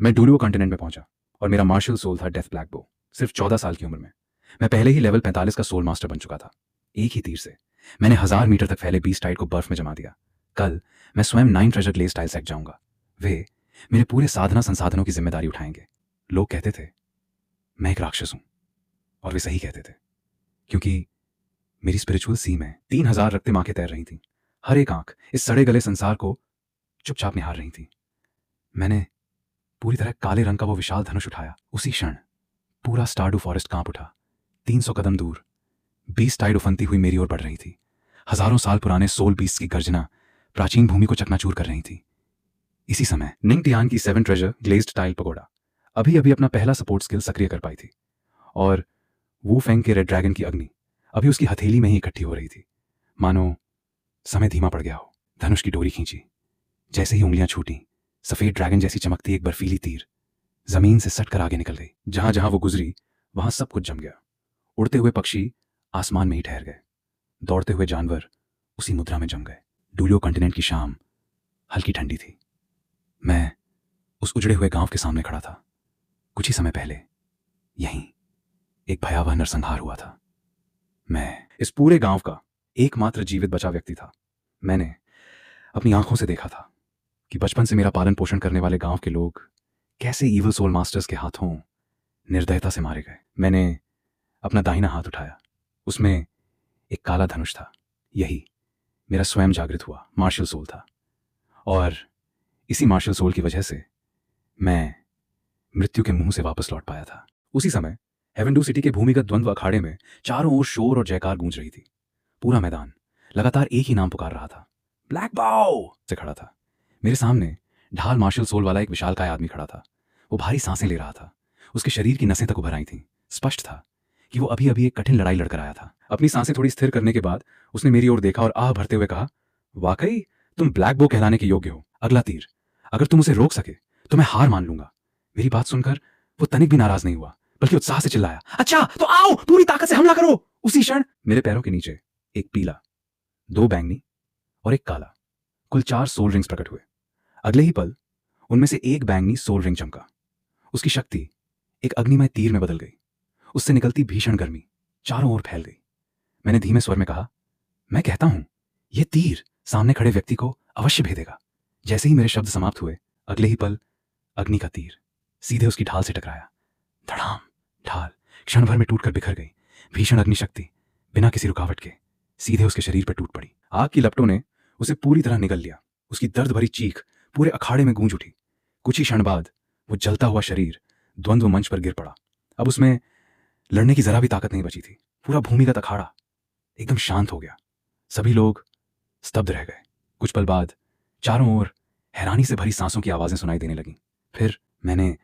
मैं डूलियो कॉन्टिनेंट में पहुंचा और मेरा मार्शल सोल था डेथ ब्लैक बो। सिर्फ 14 साल की उम्र में मैं पहले ही लेवल 45 का सोल मास्टर बन चुका था। एक ही तीर से मैंने 1000 मीटर तक फैले बीस्ट टाइड को बर्फ में जमा दिया। कल मैं स्वयं 9 ट्रेजर ग्लेज टाइल सेट जाऊंगा। वे मेरे पूरे साधना संसाधनों की जिम्मेदारी उठाएंगे। लोग कहते थे मैं एक राक्षस हूं, और वे सही कहते थे, क्योंकि मेरी स्पिरिचुअल सी में 3000 रक्तिम आंखें तैर रही थीं। हर एक आंख इस सड़े गले संसार को चुपचाप निहार रही थी। मैंने पूरी तरह काले रंग का वो विशाल धनुष उठाया। उसी क्षण पूरा स्टारडू फॉरेस्ट कांप उठा। 300 कदम दूर बीस्ट टाइड उफनती हुई मेरी ओर बढ़ रही थी। हजारों साल पुराने सोल बीस्ट की गर्जना प्राचीन भूमि को चकनाचूर कर रही थी। इसी समय निंग टियान की 7 ट्रेजर ग्लेज्ड टाइल पगोड़ा अभी अभी अपना पहला सपोर्ट स्किल सक्रिय कर पाई थी, और वू फेंग के रेड ड्रैगन की अग्नि अभी उसकी हथेली में ही इकट्ठी हो रही थी। मानो समय धीमा पड़ गया हो। धनुष की डोरी खींची। जैसे ही उंगलियां छूटी, सफेद ड्रैगन जैसी चमकती एक बर्फीली तीर जमीन से सटकर आगे निकल गई। जहां जहां वो गुजरी वहां सब कुछ जम गया। उड़ते हुए पक्षी आसमान में ही ठहर गए। दौड़ते हुए जानवर उसी मुद्रा में जम गए। डूलियो कॉन्टिनेंट की शाम हल्की ठंडी थी। मैं उस उजड़े हुए गांव के सामने खड़ा था। कुछ ही समय पहले यहीं एक भयावह नरसंहार हुआ था। मैं इस पूरे गांव का एकमात्र जीवित बचा व्यक्ति था। मैंने अपनी आंखों से देखा था कि बचपन से मेरा पालन पोषण करने वाले गांव के लोग कैसे ईवल सोल मास्टर्स के हाथों निर्दयता से मारे गए। मैंने अपना दाहिना हाथ उठाया। उसमें एक काला धनुष था। यही मेरा स्वयं जागृत हुआ मार्शल सोल था, और इसी मार्शल सोल की वजह से मैं मृत्यु के मुंह से वापस लौट पाया था। उसी समय हेवेंडू सिटी के भूमिगत द्वंद्व अखाड़े में चारों ओर शोर और जयकार गूंज रही थी। पूरा मैदान लगातार एक ही नाम पुकार रहा था। ब्लैक बाओ से खड़ा था। मेरे सामने ढाल मार्शल सोल वाला एक विशालकाय आदमी खड़ा था। वो भारी सांसें ले रहा था। उसके शरीर की नसें तक उभर आई थीं। स्पष्ट था कि वो अभी अभी एक कठिन लड़ाई लड़कर आया था। अपनी सांसें थोड़ी स्थिर करने के बाद उसने मेरी ओर देखा और आह भरते हुए कहा, वाकई तुम ब्लैक बो कहलाने के योग्य हो। अगला तीर अगर तुम उसे रोक सके तो मैं हार मान लूंगा। मेरी बात सुनकर वो तनिक भी नाराज नहीं हुआ, बल्कि उत्साह से चिल्लाया, अच्छा तो आओ, पूरी ताकत से हमला करो। उसी क्षण मेरे पैरों के नीचे एक पीला, 2 बैंगनी और एक काला, कुल 4 सोल रिंग्स प्रकट हुए। अगले ही पल उनमें से एक बैंगनी सोल रिंग चमका। उसकी शक्ति एक अग्निमय तीर में बदल गई। उससे निकलती भीषण गर्मी चारों ओर फैल गई। मैंने धीमे स्वर में कहा, मैं कहता हूं यह तीर सामने खड़े व्यक्ति को अवश्य भेदेगा। जैसे ही मेरे शब्द समाप्त हुए, अगले ही पल अग्नि का तीर सीधे उसकी ढाल से टकराया। धड़ाम। ढाल क्षण भर में टूटकर बिखर गई। भीषण अग्निशक्ति बिना किसी रुकावट के सीधे उसके शरीर पर टूट पड़ी। आग की लपटों ने उसे पूरी तरह निगल लिया। उसकी दर्द भरी चीख पूरे अखाड़े में गूंज उठी। कुछ ही क्षण बाद वो जलता हुआ शरीर द्वंद्व मंच पर गिर पड़ा। अब उसमें लड़ने की जरा भी ताकत नहीं बची थी। पूरा भूमिगत अखाड़ा एकदम शांत हो गया। सभी लोग स्तब्ध रह गए। कुछ पल बाद चारों ओर हैरानी से भरी सांसों की आवाजें सुनाई देने लगीं। फिर मैंने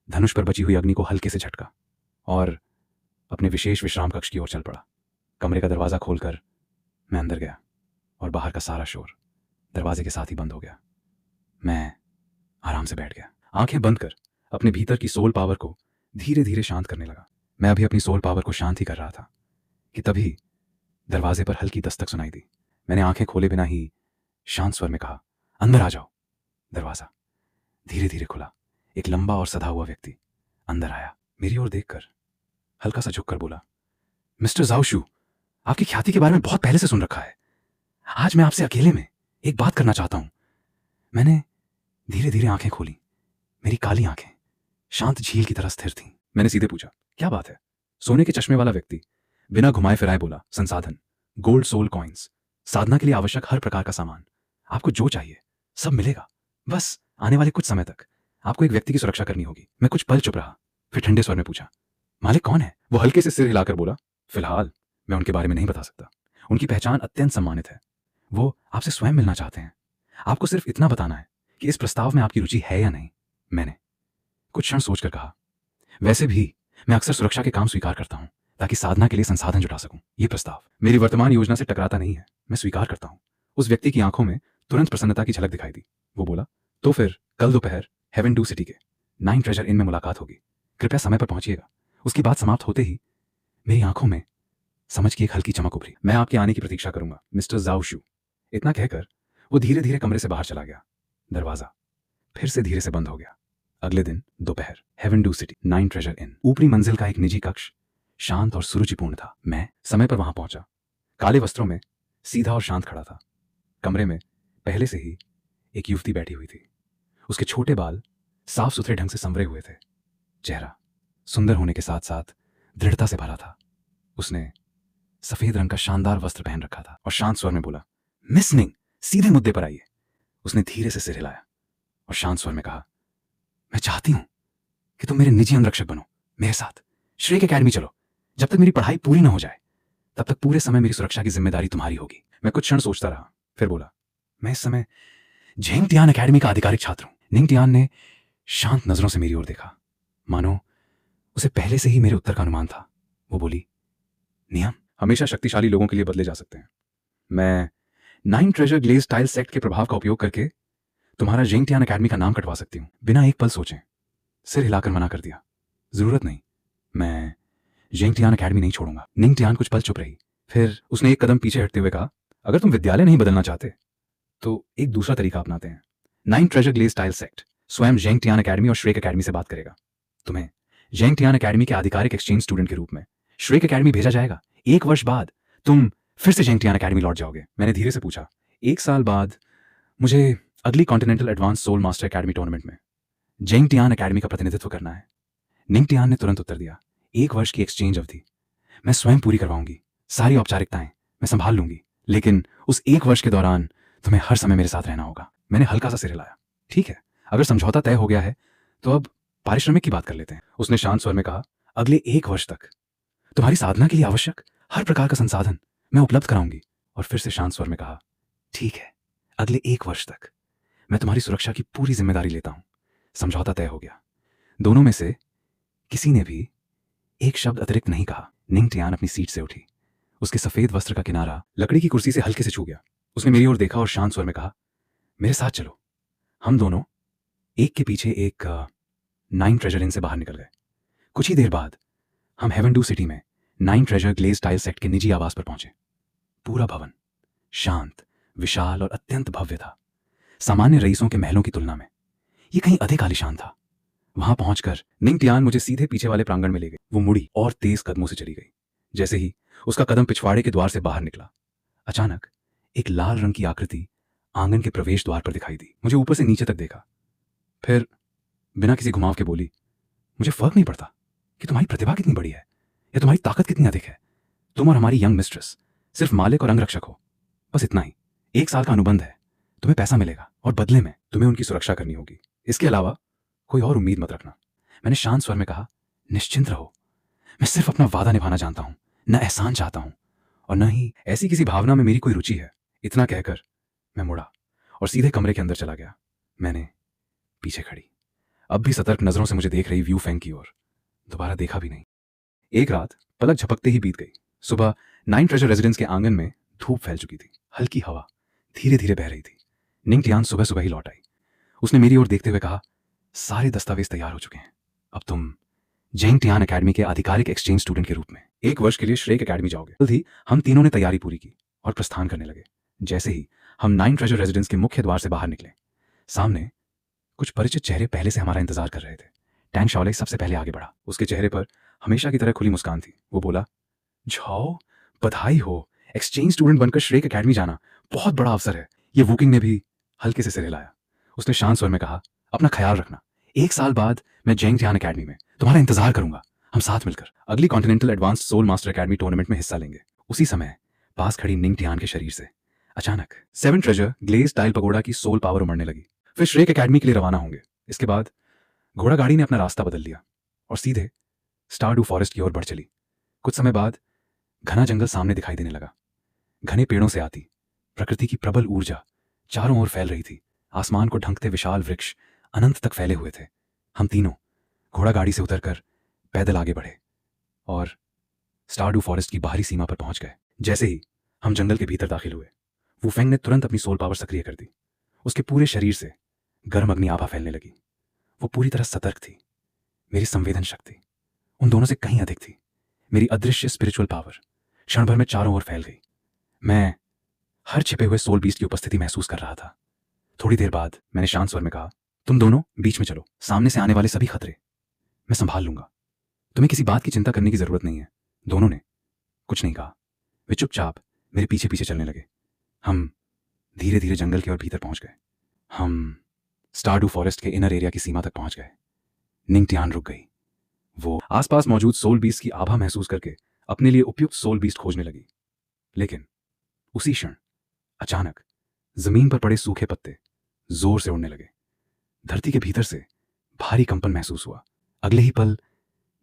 धनुष पर बची हुई अग्नि को हल्के से झटका और अपने विशेष विश्राम कक्ष की ओर चल पड़ा। कमरे का दरवाजा खोलकर मैं अंदर गया और बाहर का सारा शोर दरवाजे के साथ ही बंद हो गया। मैं आराम से बैठ गया, आंखें बंद कर अपने भीतर की सोल पावर को धीरे धीरे शांत करने लगा। मैं अभी अपनी सोल पावर को शांत ही कर रहा था कि तभी दरवाजे पर हल्की दस्तक सुनाई दी। मैंने आंखें खोले बिना ही शांत स्वर में कहा, अंदर आ जाओ। दरवाजा धीरे धीरे खुला। एक लंबा और सधा हुआ व्यक्ति अंदर आया। मेरी ओर देखकर हल्का सा झुककर बोला, मिस्टर जाओ शू, आपकी ख्याति के बारे में बहुत पहले से सुन रखा है। आज मैं आपसे अकेले में एक बात करना चाहता हूं। मैंने धीरे धीरे आंखें खोली। मेरी काली आंखें शांत झील की तरह स्थिर थीं। मैंने सीधे पूछा, क्या बात है? सोने के चश्मे वाला व्यक्ति बिना घुमाए फिराए बोला, संसाधन, गोल्ड सोल कॉइन्स, साधना के लिए आवश्यक हर प्रकार का सामान, आपको जो चाहिए सब मिलेगा। बस आने वाले कुछ समय तक आपको एक व्यक्ति की सुरक्षा करनी होगी। मैं कुछ पल चुप रहा, फिर ठंडे स्वर में पूछा, मालिक कौन है? वो हल्के से सिर हिलाकर बोला, फिलहाल मैं उनके बारे में नहीं बता सकता। उनकी पहचान अत्यंत सम्मानित है। वो आपसे स्वयं मिलना चाहते हैं। आपको सिर्फ इतना बताना है कि इस प्रस्ताव में आपकी रुचि है या नहीं। मैंने कुछ क्षण सोचकर कहा, वैसे भी मैं अक्सर सुरक्षा के काम स्वीकार करता हूं ताकि साधना के लिए संसाधन जुटा सकूं। यह प्रस्ताव मेरी वर्तमान योजना से टकराता नहीं है। मैं स्वीकार करता हूं। उस व्यक्ति की आंखों में तुरंत प्रसन्नता की झलक दिखाई दी। वो बोला, तो फिर कल दोपहर हेवेंडू सिटी के 9 ट्रेजर इन में मुलाकात होगी। कृपया समय पर पहुंचिएगा। उसकी बात समाप्त होते ही मेरी आंखों में समझ की एक हल्की चमक उभरी। मैं आपके आने की प्रतीक्षा करूंगा, मिस्टर जाओ शू। इतना कहकर वो धीरे धीरे कमरे से बाहर चला गया। दरवाजा फिर से धीरे से बंद हो गया। अगले दिन दोपहर, हेवेंडू सिटी 9 ट्रेजर इन, ऊपरी मंजिल का एक निजी कक्ष शांत और सुरुचिपूर्ण था। मैं समय पर वहां पहुंचा। काले वस्त्रों में सीधा और शांत खड़ा था। कमरे में पहले से ही एक युवती बैठी हुई थी। उसके छोटे बाल साफ सुथरे ढंग से संवरे हुए थे। चेहरा सुंदर होने के साथ साथ दृढ़ता से भरा था। उसने सफेद रंग का शानदार वस्त्र पहन रखा था और शांत स्वर में बोला, मिस निंग, सीधे मुद्दे पर आइए। उसने धीरे से सिर हिलाया और शांत स्वर में कहा, मैं चाहती हूं कि तुम मेरे निजी अंगरक्षक बनो। मेरे साथ श्रेक एकेडमी चलो। जब तक मेरी पढ़ाई पूरी न हो जाए तब तक पूरे समय मेरी सुरक्षा की जिम्मेदारी तुम्हारी होगी। मैं कुछ क्षण सोचता रहा, फिर बोला, मैं इस समय झेंग टियान एकेडमी का आधिकारिक छात्र हूं। निंग टियान ने शांत नजरों से मेरी ओर देखा, मानो उसे पहले से ही मेरे उत्तर का अनुमान था। वो बोली, नियम हमेशा शक्तिशाली लोगों के लिए बदले जा सकते हैं। मैं 9 ट्रेजर ग्लेज स्टाइल सेक्ट के प्रभाव का उपयोग करके तुम्हारा झेंग टियान एकेडमी का नाम कटवा सकती हूं। बिना एक पल सोचे सिर हिलाकर मना कर दिया, जरूरत नहीं, मैं झेंग टियान एकेडमी नहीं छोड़ूंगा। निंग टियान कुछ पल चुप रही, फिर उसने एक कदम पीछे हटते हुए कहा, अगर तुम विद्यालय नहीं बदलना चाहते तो एक दूसरा तरीका अपनाते हैं। 9 ट्रेजर ग्लेज स्टाइल सेक्ट स्वयं झेंग टियान एकेडमी और श्रेक एकेडमी से बात करेगा। तुम्हें झेंग टियान एकेडमी के आधिकारिक एक्सचेंज स्टूडेंट के रूप में श्रेक एकेडमी भेजा जाएगा। 1 वर्ष बाद तुम फिर से झेंग टियान एकेडमी लौट जाओगे। मैंने धीरे से पूछा, 1 साल बाद मुझे अगली continental advance soul master academy tournament में झेंग टियान एकेडमी का प्रतिनिधित्व करना है। निंग टियान ने तुरंत उत्तर दिया, 1 वर्ष की एक्सचेंज अवधि मैं स्वयं पूरी करवाऊंगी। सारी औपचारिकताएं मैं संभाल लूंगी, लेकिन उस 1 वर्ष के दौरान तुम्हें हर समय मेरे साथ रहना होगा। मैंने हल्का सा सिर हिलाया, ठीक है, अगर समझौता तय हो गया है तो अब पारिश्रमिक की बात कर लेते हैं। उसने शांत स्वर में कहा, अगले 1 वर्ष तक तुम्हारी साधना के लिए आवश्यक हर प्रकार का संसाधन मैं उपलब्ध कराऊंगी। और फिर से शांत स्वर में कहा, ठीक है, अगले 1 वर्ष तक मैं तुम्हारी सुरक्षा की पूरी जिम्मेदारी लेता हूं। समझौता तय हो गया। दोनों में से किसी ने भी एक शब्द अतिरिक्त नहीं कहा। निंग टियान अपनी सीट से उठी। उसके सफेद वस्त्र का किनारा लकड़ी की कुर्सी से हल्के से छू गया। उसने मेरी ओर देखा और शांत स्वर में कहा, मेरे साथ चलो। हम दोनों एक के पीछे एक 9 ट्रेजर इन से बाहर निकल गए। कुछ ही देर बाद हम हेवेंडू सिटी में 9 ट्रेजर ग्लेज स्टाइल सेक्ट के निजी आवास पर पहुंचे। पूरा भवन शांत, विशाल और अत्यंत भव्य था। सामान्य रईसों के महलों की तुलना में यह कहीं अधिक आलीशान था। वहां पहुंचकर निंग टियान मुझे सीधे पीछे वाले प्रांगण में ले गई। वो मुड़ी और तेज कदमों से चली गई। जैसे ही उसका कदम पिछवाड़े के द्वार से बाहर निकला, अचानक एक लाल रंग की आकृति आंगन के प्रवेश द्वार पर दिखाई दी। मुझे ऊपर से नीचे तक देखा, फिर बिना किसी घुमाव के बोली, मुझे फर्क नहीं पड़ता कि तुम्हारी प्रतिभा कितनी बड़ी है या तुम्हारी ताकत कितनी अधिक है। तुम और हमारी यंग मिस्ट्रेस सिर्फ मालिक और अंगरक्षक हो, बस इतना ही। 1 साल का अनुबंध है, तुम्हें पैसा मिलेगा और बदले में तुम्हें उनकी सुरक्षा करनी होगी। इसके अलावा कोई और उम्मीद मत रखना। मैंने शांत स्वर में कहा, निश्चिंत रहो, मैं सिर्फ अपना वादा निभाना जानता हूं, न एहसान चाहता हूं और न ही ऐसी किसी भावना में मेरी कोई रुचि है। इतना कहकर मैं मुड़ा और सीधे कमरे के अंदर चला गया। मैंने पीछे खड़ी, अब भी सतर्क नजरों से मुझे देख रही व्यू फेंग की ओर दोबारा देखा भी नहीं। एक रात पलक झपकते ही बीत गई। सुबह 9 ट्रेजर रेजिडेंस के आंगन में धूप फैल चुकी थी। हल्की हवा धीरे धीरे बह रही थी। निंग टियान सुबह सुबह ही लौट आई। उसने मेरी ओर देखते हुए कहा, सारे दस्तावेज तैयार हो चुके हैं। अब तुम झेंग टियान एकेडमी के आधिकारिक एक्सचेंज स्टूडेंट के रूप में 1 वर्ष के लिए श्रेक एकेडमी जाओगे। जल्द ही हम तीनों ने तैयारी पूरी की और प्रस्थान करने लगे। जैसे ही हम 9 ट्रेजर रेजिडेंस के मुख्य द्वार से बाहर निकले, सामने कुछ परिचित चेहरे पहले से हमारा इंतजार कर रहे थे। टैंग शॉले सबसे पहले आगे बढ़ा। उसके चेहरे पर हमेशा की तरह खुली मुस्कान थी। वो बोला, जाओ, बधाई हो, एक्सचेंज स्टूडेंट बनकर श्रेक एकेडमी जाना बहुत बड़ा अवसर है। ये वुकिंग ने भी हल्के से सिर हिलाया। उसने शांत स्वर में कहा, अपना ख्याल रखना। 1 साल बाद मैं झेंग टियान एकेडमी में तुम्हारा इंतजार करूंगा। हम साथ मिलकर अगली continental advance soul master academy tournament में हिस्सा लेंगे। उसी समय पास खड़ी निंग टियान के शरीर से अचानक 7 ट्रेजर ग्लेज स्टाइल पगोड़ा की सोल पावर उमड़ने लगी। फिर श्रेक एकेडमी के लिए रवाना होंगे। इसके बाद घोड़ा गाड़ी ने अपना रास्ता बदल लिया और सीधे स्टारडू फॉरेस्ट की ओर बढ़ चली। कुछ समय बाद घना जंगल सामने दिखाई देने लगा। घने पेड़ों से आती प्रकृति की प्रबल ऊर्जा चारों ओर फैल रही थी। आसमान को ढंकते विशाल वृक्ष अनंत तक फैले हुए थे। हम तीनों घोड़ा गाड़ी से उतरकर पैदल आगे बढ़े और स्टारडू फॉरेस्ट की बाहरी सीमा पर पहुंच गए। जैसे ही हम जंगल के भीतर दाखिल हुए, वू फेंग ने तुरंत अपनी सोल पावर सक्रिय कर दी। उसके पूरे शरीर से गर्म अग्नि आभा फैलने लगी। वो पूरी तरह सतर्क थी। मेरी संवेदन शक्ति उन दोनों से कहीं अधिक थी। मेरी अदृश्य स्पिरिचुअल पावर क्षण भर में चारों ओर फैल गई। मैं हर छिपे हुए सोल बीस्ट की उपस्थिति महसूस कर रहा था। थोड़ी देर बाद मैंने शांत स्वर में कहा, तुम दोनों बीच में चलो, सामने से आने वाले सभी खतरे मैं संभाल लूंगा। तुम्हें किसी बात की चिंता करने की जरूरत नहीं है। दोनों ने कुछ नहीं कहा। वे चुपचाप मेरे पीछे पीछे चलने लगे। हम धीरे धीरे जंगल के और भीतर पहुंच गए। हम स्टारडू फॉरेस्ट के इनर एरिया की सीमा तक पहुंच गए। निंगटियान रुक गई। वो आसपास मौजूद सोल बीस्ट की आभा महसूस करके अपने लिए उपयुक्त सोल बीस्ट खोजने लगी। लेकिन उसी क्षण अचानक जमीन पर पड़े सूखे पत्ते जोर से उड़ने लगे। धरती के भीतर से भारी कंपन महसूस हुआ। अगले ही पल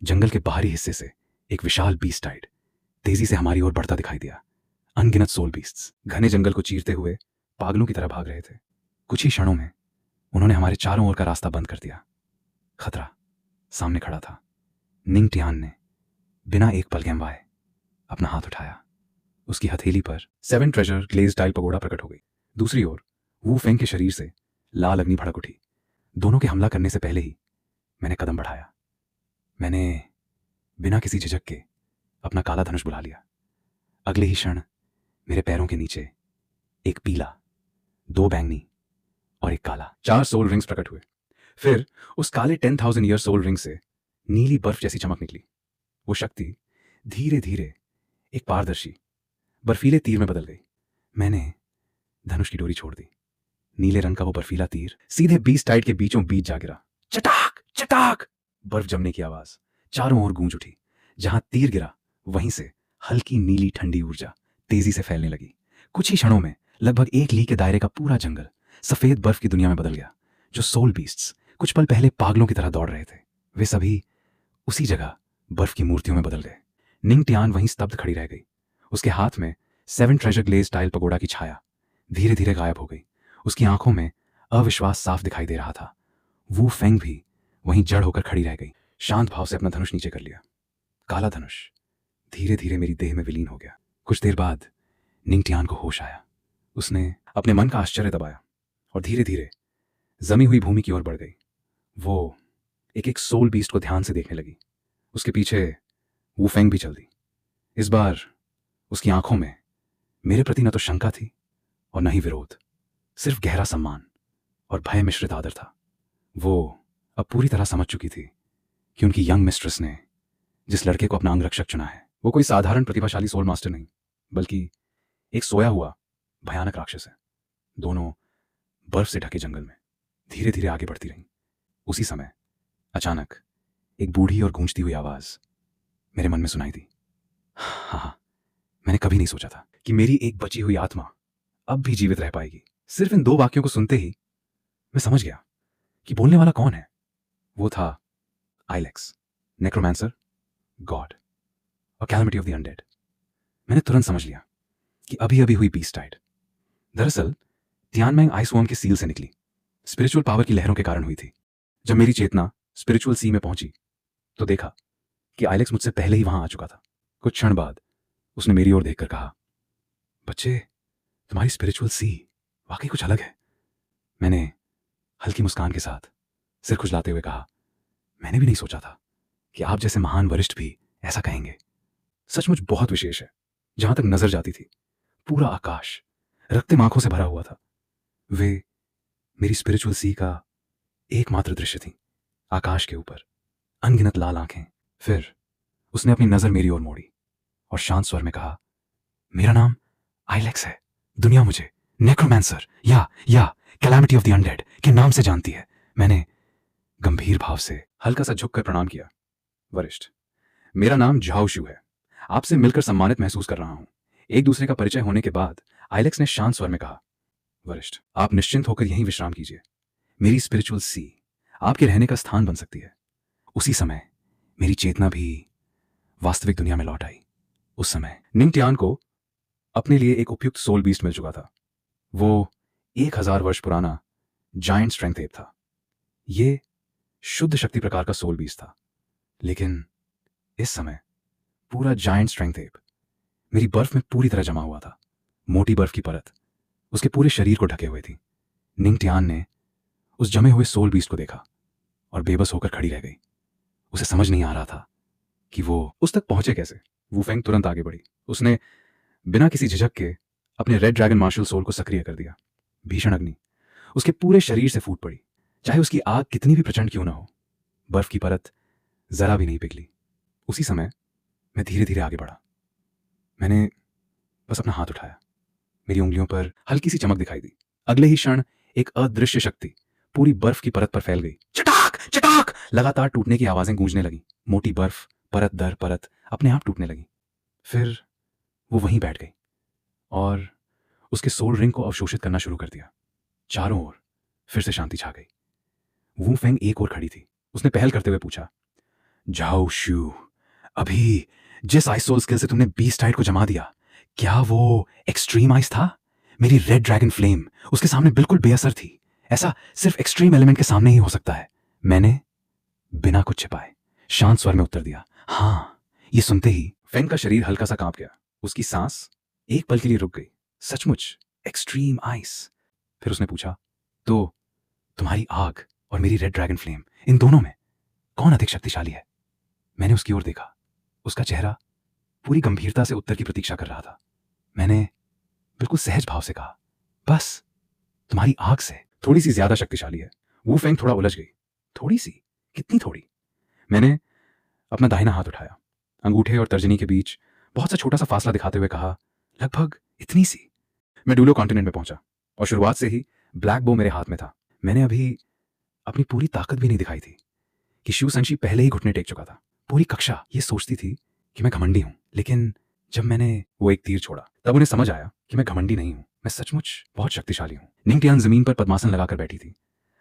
जंगल के बाहरी हिस्से से एक विशाल बीस्ट टाइड तेजी से हमारी ओर बढ़ता दिखाई दिया। अनगिनत सोल बीस्ट्स घने जंगल को चीरते हुए पागलों की तरह भाग रहे थे। कुछ ही क्षणों में उन्होंने हमारे चारों ओर का रास्ता बंद कर दिया। खतरा सामने खड़ा था। निंगटियान ने बिना एक पल गंवाए अपना हाथ उठाया। उसकी हथेली पर 7 ट्रेजर ग्लेज टाइल पगोड़ा प्रकट हो गई। दूसरी ओर वू फेंग के शरीर से लाल अग्नि भड़क उठी। दोनों के हमला करने से पहले ही मैंने कदम बढ़ाया। मैंने बिना किसी झिझक के अपना काला धनुष बुला लिया। अगले ही क्षण मेरे पैरों के नीचे एक पीला, 2 बैंगनी और एक काला 4 सोल रिंग्स प्रकट हुए। फिर उस काले 10,000 ईयर सोल रिंग से नीली बर्फ जैसी चमक निकली। वो शक्ति धीरे धीरे एक पारदर्शी बर्फीले तीर में बदल गई। मैंने धनुष की डोरी छोड़ दी। नीले रंग का वो बर्फीला तीर सीधे बीस्ट टाइड के बीचों बीच जा गिरा। चटाक चटाक बर्फ जमने की आवाज चारों ओर गूंज उठी। जहां तीर गिरा वहीं से हल्की नीली ठंडी ऊर्जा तेजी से फैलने लगी। कुछ ही क्षणों में लगभग 1 ली के दायरे का पूरा जंगल सफेद बर्फ की दुनिया में बदल गया। जो सोल बीस्ट्स कुछ पल पहले पागलों की तरह दौड़ रहे थे, वे सभी उसी जगह बर्फ की मूर्तियों में बदल गए। निंगटियान वहीं स्तब्ध खड़ी रह गई। उसके हाथ में 7 ट्रेजर ग्लेज टाइल पगोड़ा की छाया धीरे धीरे गायब हो गई। उसकी आंखों में अविश्वास साफ दिखाई दे रहा था। वू फेंग भी वहीं जड़ होकर खड़ी रह गई। शांत भाव से अपना धनुष नीचे कर लिया। काला धनुष धीरे धीरे मेरी देह में विलीन हो गया। कुछ देर बाद निंगटियान को होश आया। उसने अपने मन का आश्चर्य दबाया और धीरे धीरे जमी हुई भूमि की ओर बढ़ गई। वो एक एक सोल बीस्ट को ध्यान से देखने लगी। उसके पीछे वू फेंग भी चल दी। इस बार उसकी आंखों में मेरे प्रति न तो शंका थी और न ही विरोध, सिर्फ गहरा सम्मान और भय मिश्रित आदर था। वो अब पूरी तरह समझ चुकी थी कि उनकी यंग मिस्ट्रेस ने जिस लड़के को अपना अंगरक्षक चुना है वो कोई साधारण प्रतिभाशाली सोल मास्टर नहीं, बल्कि एक सोया हुआ भयानक राक्षस है। दोनों बर्फ से ढके जंगल में धीरे धीरे आगे बढ़ती रहीं। उसी समय अचानक एक बूढ़ी और गूंजती हुई आवाज मेरे मन में सुनाई दी। हाँ, मैंने कभी नहीं सोचा था कि मेरी एक बची हुई आत्मा अब भी जीवित रह पाएगी। सिर्फ इन 2 वाक्यों को सुनते ही मैं समझ गया कि बोलने वाला कौन है। वो था आइलेक्स, नेक्रोमैंसर, गॉड और कैलेमिटी ऑफ द अनडेड। मैंने तुरंत समझ लिया कि अभी अभी हुई बीस्ट टाइड दरअसल तियानमेंग आइस वॉर्म के सील से निकली स्पिरिचुअल पावर की लहरों के कारण हुई थी। जब मेरी चेतना स्पिरिचुअल सी में पहुंची तो देखा कि आइलेक्स मुझसे पहले ही वहां आ चुका था। कुछ क्षण बाद उसने मेरी ओर देखकर कहा, बच्चे, तुम्हारी स्पिरिचुअल सी वाकई कुछ अलग है। मैंने हल्की मुस्कान के साथ सिर खुजलाते हुए कहा, मैंने भी नहीं सोचा था कि आप जैसे महान वरिष्ठ भी ऐसा कहेंगे। सचमुच बहुत विशेष है। जहां तक नजर जाती थी पूरा आकाश रक्तिम आंखों से भरा हुआ था। वे मेरी स्पिरिचुअल सी का एकमात्र दृश्य थी। आकाश के ऊपर अनगिनत लाल आंखें। फिर उसने अपनी नजर मेरी ओर मोड़ी और शांत स्वर में कहा, मेरा नाम आइलेक्स है। दुनिया मुझे नेक्रोमैंसर या कैलेमिटी ऑफ द अनडेड के नाम से जानती है। मैंने गंभीर भाव से हल्का सा झुककर प्रणाम किया। वरिष्ठ, मेरा नाम झाओशू है। आपसे मिलकर सम्मानित महसूस कर रहा हूं। एक दूसरे का परिचय होने के बाद आइलेक्स ने शांत स्वर में कहा, वरिष्ठ, आप निश्चिंत होकर यहीं विश्राम कीजिए। मेरी स्पिरिचुअल सी आपके रहने का स्थान बन सकती है। उसी समय मेरी चेतना भी वास्तविक दुनिया में लौट आई। उस समय निंगटियान को अपने लिए एक उपयुक्त सोल बीस्ट मिल चुका था। वो 1000 वर्ष पुराना जायंट स्ट्रेंथ एप था। ये शुद्ध शक्ति प्रकार का सोल बीस्ट था। लेकिन इस समय पूरा जायंट स्ट्रेंथ एप मेरी बर्फ में पूरी तरह जमा हुआ था। मोटी बर्फ की परत उसके पूरे शरीर को ढके हुए थी। निंगटियान ने उस जमे हुए सोल बीस्ट को देखा और बेबस होकर खड़ी रह गई। उसे समझ नहीं आ रहा था कि वो उस तक पहुंचे कैसे। वू फेंग तुरंत आगे बढ़ी। उसने बिना किसी झिझक के अपने रेड ड्रैगन मार्शल सोल को सक्रिय कर दिया। भीषण अग्नि उसके पूरे शरीर से फूट पड़ी। चाहे उसकी आग कितनी भी प्रचंड क्यों ना हो, बर्फ की परत जरा भी नहीं पिघली। उसी समय मैं धीरे धीरे आगे बढ़ा। मैंने बस अपना हाथ उठाया, मेरी उंगलियों पर हल्की सी चमक दिखाई दी। अगले ही क्षण एक अदृश्य शक्ति पूरी बर्फ की परत पर फैल गई। चटाक चटाक लगातार टूटने की आवाजें गूंजने लगी। मोटी बर्फ परत दर परत अपने आप टूटने लगी। फिर वो वहीं बैठ गई और उसके सोल रिंग को अवशोषित करना शुरू कर दिया। चारों ओर फिर से शांति छा गई। वू फेंग एक और खड़ी थी। उसने पहल करते हुए पूछा, जाओ शू, अभी जिस आइस सोल स्किल से तुमने बीस्ट टाइड को जमा दिया, क्या वो एक्सट्रीम आइस था? मेरी रेड ड्रैगन फ्लेम उसके सामने बिल्कुल बेअसर थी। ऐसा सिर्फ एक्सट्रीम एलिमेंट के सामने ही हो सकता है। मैंने बिना कुछ छिपाए शांत स्वर में उत्तर दिया, हाँ। ये सुनते ही फेंग का शरीर हल्का सा कांप गया। उसकी सांस एक पल के लिए रुक गई। सचमुच एक्सट्रीम आइस। फिर उसने पूछा, तो तुम्हारी आग और मेरी रेड ड्रैगन फ्लेम, इन दोनों में कौन अधिक शक्तिशाली है? मैंने उसकी ओर देखा। उसका चेहरा पूरी गंभीरता से उत्तर की प्रतीक्षा कर रहा था। मैंने बिल्कुल सहज भाव से कहा, बस तुम्हारी आग से थोड़ी सी ज्यादा शक्तिशाली है। वू फेंग थोड़ा उलझ गई। थोड़ी सी? कितनी थोड़ी? मैंने अपना दाहिना हाथ उठाया, अंगूठे और तर्जनी के बीच बहुत सा छोटा सा फासला दिखाते हुए कहा, लगभग इतनी सी। मैं डूलो कॉन्टिनेंट में पहुंचा और शुरुआत से ही ब्लैक बो मेरे हाथ में था। मैंने अभी अपनी पूरी ताकत भी नहीं दिखाई थी कि शिव संशी पहले ही घुटने टेक चुका था। पूरी कक्षा ये सोचती थी कि मैं घमंडी हूं, लेकिन जब मैंने वो एक तीर छोड़ा तब उन्हें समझ आया कि मैं घमंडी नहीं हूं, मैं सचमुच बहुत शक्तिशाली हूं। निंगटियान जमीन पर पद्मासन लगाकर बैठी थी।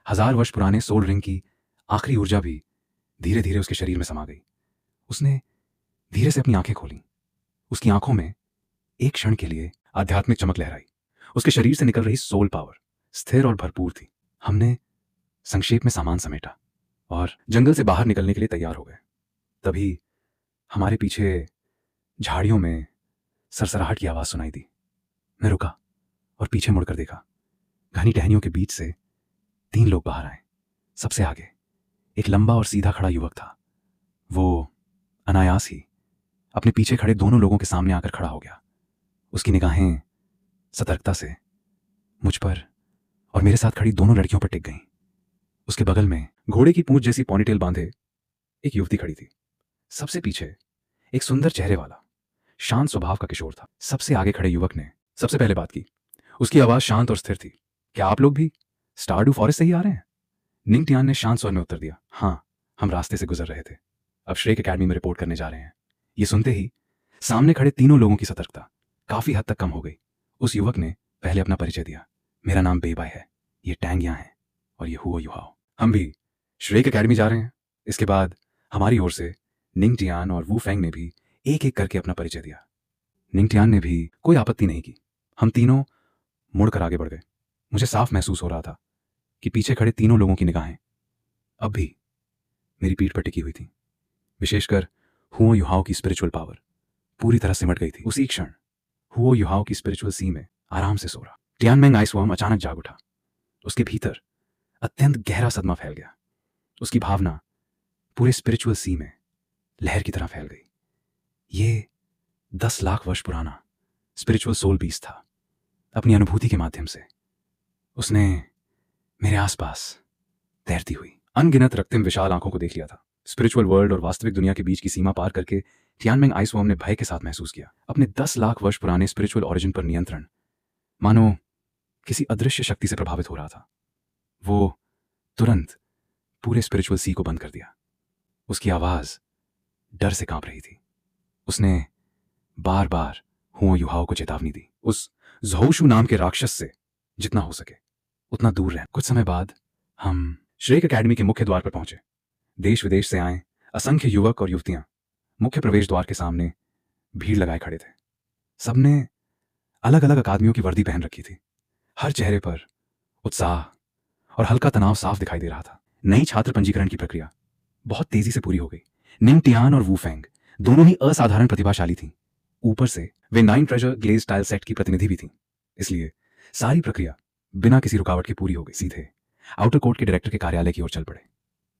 1000 वर्ष पुराने सोल रिंग की आखिरी ऊर्जा भी धीरे धीरे उसके शरीर में समा गई। उसने धीरे से अपनी आंखें खोली। उसकी आंखों में एक क्षण के लिए आध्यात्मिक चमक लहराई। उसके शरीर से निकल रही सोल पावर स्थिर और भरपूर थी। हमने संक्षेप में सामान समेटा और जंगल से बाहर निकलने के लिए तैयार हो गए। तभी हमारे पीछे झाड़ियों में सरसराहट की आवाज सुनाई दी। मैं रुका और पीछे मुड़कर देखा। घनी टहनियों के बीच से 3 लोग बाहर आए। सबसे आगे एक लंबा और सीधा खड़ा युवक था। वो अनायास ही अपने पीछे खड़े दोनों लोगों के सामने आकर खड़ा हो गया। उसकी निगाहें सतर्कता से मुझ पर और मेरे साथ खड़ी दोनों लड़कियों पर टिक गईं। उसके बगल में घोड़े की पूंछ जैसी पॉनीटेल बांधे एक युवती खड़ी थी। सबसे पीछे एक सुंदर चेहरे वाला शांत स्वभाव का किशोर था। सबसे आगे खड़े युवक ने सबसे पहले बात की। उसकी आवाज शांत और स्थिर थी। क्या आप लोग भी स्टारडू फॉरेस्ट से ही आ रहे हैं? निंगटियान ने शांत स्वर में उत्तर दिया, हाँ, हम रास्ते से गुजर रहे थे, अब श्रेक एकेडमी में रिपोर्ट करने जा रहे हैं। ये सुनते ही सामने खड़े तीनों लोगों की सतर्कता काफी हद तक कम हो गई। उस युवक ने पहले अपना परिचय दिया, मेरा नाम बेबाई है, ये टैंग यहाँ है और ये हुओ युहाओ। हम भी श्रेक एकेडमी जा रहे हैं। इसके बाद हमारी ओर से निंगटियान और वू फेंग ने भी एक एक करके अपना परिचय दिया। निंगटियान ने भी कोई आपत्ति नहीं की। हम तीनों मुड़कर आगे बढ़ गए। मुझे साफ महसूस हो रहा था कि पीछे खड़े तीनों लोगों की निगाहें अब भी मेरी पीठ पर टिकी हुई थी। विशेषकर हुओ युहाओ की स्पिरिचुअल पावर पूरी तरह सिमट गई थी। उसी क्षण हुओ युहाओ की स्पिरिचुअल सी में आराम से सो रहा टियानमेंग आइसवर्म अचानक जाग उठा। उसके भीतर अत्यंत गहरा सदमा फैल गया। उसकी भावना पूरे स्पिरिचुअल सी में लहर की तरह फैल गई। ये 10 लाख वर्ष पुराना स्पिरिचुअल सोल बीस्ट था। अपनी अनुभूति के माध्यम से उसने मेरे आसपास तैरती हुई अनगिनत रक्तिम विशाल आंखों को देख लिया था। स्पिरिचुअल वर्ल्ड और वास्तविक दुनिया के बीच की सीमा पार करके टियानमेंग आइसवर्म ने भय के साथ महसूस किया। अपने 10 लाख वर्ष पुराने स्पिरिचुअल ओरिजिन पर नियंत्रण मानो किसी अदृश्य शक्ति से प्रभावित हो रहा था। वो तुरंत पूरे स्पिरिचुअल सी को बंद कर दिया। उसकी आवाज डर से कांप रही थी। उसने बार बार हुओ युहाओ को चेतावनी दी, उस ज़ोउशु नाम के राक्षस से जितना हो सके उतना दूर रह। कुछ समय बाद हम श्रेक एकेडमी के मुख्य द्वार पर पहुंचे। देश विदेश से आए असंख्य युवक और युवतियां मुख्य प्रवेश द्वार के सामने भीड़ लगाए खड़े थे। सबने अलग अलग अकादमियों की वर्दी पहन रखी थी। हर चेहरे पर उत्साह और हल्का तनाव साफ दिखाई दे रहा था। नई छात्र पंजीकरण की प्रक्रिया बहुत तेजी से पूरी हो गई। निंगटियान और वू फेंग दोनों ही असाधारण प्रतिभाशाली थीं। ऊपर से वे 9 ट्रेजर ग्लेज टाइल सेट की प्रतिनिधि भी थीं। इसलिए सारी प्रक्रिया बिना किसी रुकावट के पूरी हो गई। सीधे आउटर कोर्ट के डायरेक्टर के कार्यालय की ओर चल पड़े।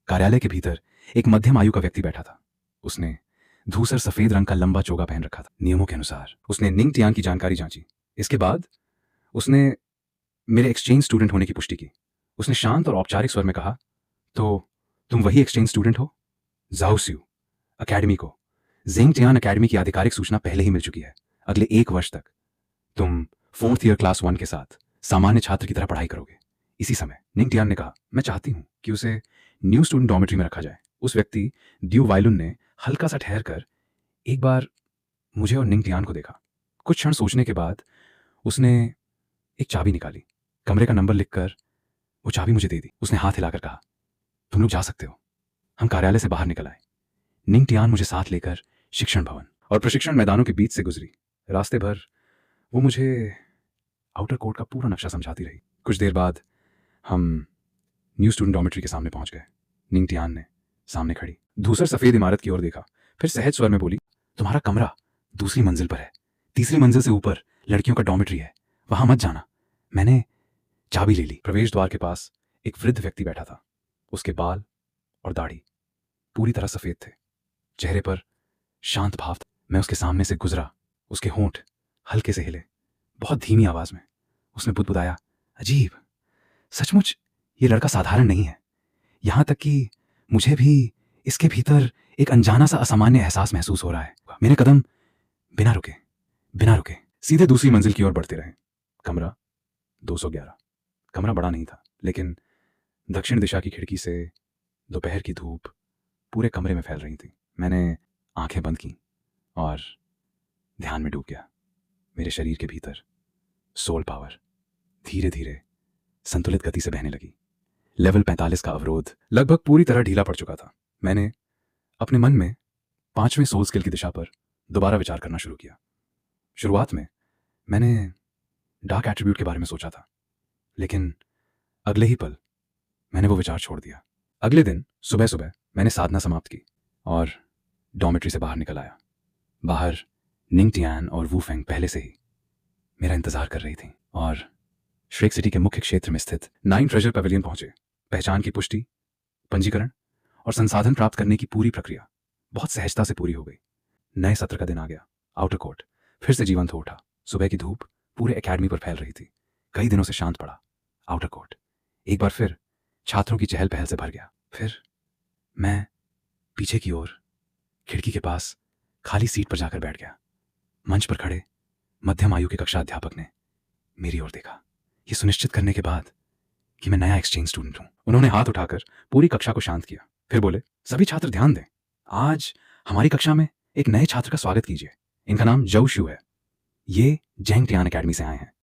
कार्यालय के भीतर एक मध्यम आयु का व्यक्ति बैठा था। उसने धूसर सफेद रंग का लंबा चोगा पहन रखा था। नियमों के अनुसार उसने निंगटियान की जानकारी जांची। इसके बाद उसने मेरे एक्सचेंज स्टूडेंट होने की पुष्टि की उसने शांत और औपचारिक स्वर में कहा, तो तुम वही एक्सचेंज स्टूडेंट हो? जाओस्यू अकेडमी को जेंगटियान अकेडमी की आधिकारिक सूचना पहले ही मिल चुकी है। अगले 1 वर्ष तक तुम 4th ईयर क्लास 1 के साथ सामान्य छात्र की तरह पढ़ाई करोगे। इसी समय निंगटियान ने कहा, मैं चाहती हूं कि उसे न्यू स्टूडेंट डॉर्मेट्री में रखा जाए। उस व्यक्ति ड्यू वाइलुन ने हल्का सा ठहर कर एक बार मुझे और निंगटियान को देखा। कुछ क्षण सोचने के बाद उसने एक चाबी निकाली, कमरे का नंबर लिखकर वो चाबी मुझे दे दी। उसने हाथ हिलाकर कहा, तुम लोग जा सकते हो। हम कार्यालय से बाहर निकल आए। निंगटियान मुझे साथ लेकर शिक्षण भवन और प्रशिक्षण मैदानों के बीच से गुजरी। रास्ते भर वो मुझे आउटर कोर्ट का पूरा नक्शा समझाती रही। कुछ देर बाद हम न्यू स्टूडेंट डॉर्मेट्री के सामने पहुंच गए। निंगटियान ने सामने खड़ी धूसर सफेद इमारत की ओर देखा, फिर सहज स्वर में बोली, तुम्हारा कमरा दूसरी मंजिल पर है। तीसरी मंजिल से ऊपर लड़कियों का डॉर्मेट्री है, वहां मत जाना। मैंने चाबी ले ली। प्रवेश द्वार के पास एक वृद्ध व्यक्ति बैठा था। उसके बाल और दाढ़ी पूरी तरह सफेद थे, चेहरे पर शांत भाव था। मैं उसके सामने से गुजरा। उसके होंठ हल्के से हिले। बहुत धीमी आवाज में उसने बुदबुदाया, अजीब, सचमुच ये लड़का साधारण नहीं है। यहां तक कि मुझे भी इसके भीतर एक अनजाना सा असामान्य एहसास महसूस हो रहा है। मेरे कदम बिना रुके सीधे दूसरी मंजिल की ओर बढ़ते रहे। कमरा 211। कमरा बड़ा नहीं था, लेकिन दक्षिण दिशा की खिड़की से दोपहर की धूप पूरे कमरे में फैल रही थी। मैंने आंखें बंद की और ध्यान में डूब गया। मेरे शरीर के भीतर सोल पावर धीरे धीरे संतुलित गति से बहने लगी। लेवल 45 का अवरोध लगभग पूरी तरह ढीला पड़ चुका था। मैंने अपने मन में 5वें सोल स्किल की दिशा पर दोबारा विचार करना शुरू किया। शुरुआत में मैंने डार्क एट्रीब्यूट के बारे में सोचा था, लेकिन अगले ही पल मैंने वो विचार छोड़ दिया। अगले दिन सुबह सुबह मैंने साधना समाप्त की और डॉर्मेट्री से बाहर निकल आया। बाहर निंगटियान और वूफेंग पहले से ही मेरा इंतजार कर रही थी और श्रेक सिटी के मुख्य क्षेत्र में स्थित 9 ट्रेजर पवेलियन पहुंचे। पहचान की पुष्टि, पंजीकरण और संसाधन प्राप्त करने की पूरी प्रक्रिया बहुत सहजता से पूरी हो गई। नए सत्र का दिन आ गया। आउटर कोर्ट फिर से जीवंत हो उठा। सुबह की धूप पूरे एकेडमी पर फैल रही थी। कई दिनों से शांत पड़ा आउटर कोर्ट एक बार फिर छात्रों की चहल पहल से भर गया। फिर मैं पीछे की ओर खिड़की के पास खाली सीट पर जाकर बैठ गया। मंच पर खड़े मध्यम आयु के कक्षा अध्यापक ने मेरी ओर देखा, ये सुनिश्चित करने के बाद कि मैं नया एक्सचेंज स्टूडेंट हूं। उन्होंने हाथ उठाकर पूरी कक्षा को शांत किया, फिर बोले, सभी छात्र ध्यान दें। आज हमारी कक्षा में एक नए छात्र का स्वागत कीजिए। इनका नाम जाओस्यू है। ये जेंगटियान अकेडमी से आए हैं।